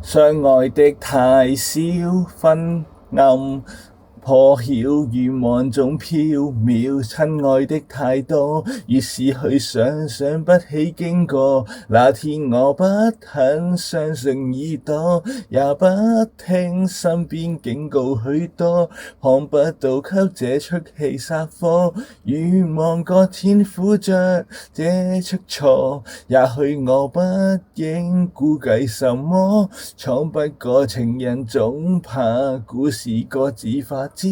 相愛的太少，昏暗破曉，願望總飄渺。親愛的太多，越是去想不起經過。那天我不肯相信耳朵，也不聽身邊警告許多，看不到給這出戲殺科。願望個天撫着這出錯，也許我不應估計什麼，闖不過情人總怕故事各自發展，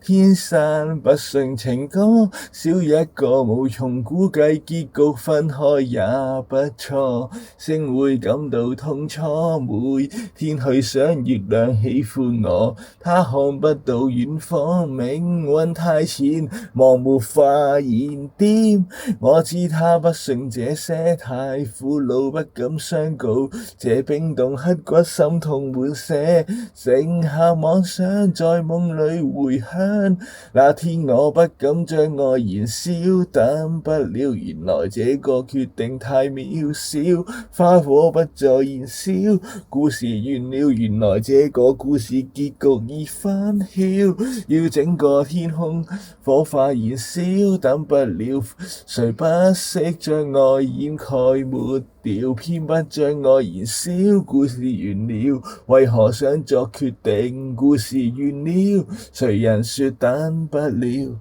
天生不信情歌，少一個無從估計結局，分開也不錯，星會感到痛楚，每天去想月亮喜歡我，他看不到遠方，命運太淺，望沒發現點，我知他不信這些，太苦惱不敢相告，這冰凍刻骨心痛滿瀉，剩下妄想在夢裏回響，那天我不敢將愛燃燒，等不了原來這個決定太渺小，花火不再燃燒，故事完了，原來這個故事結局已翻曉，要整個天空火花燃燒，等不了誰不惜將愛掩蓋抹掉，偏不將愛燃燒，故事完了，為何想作決定？故事完了，誰人說等不了？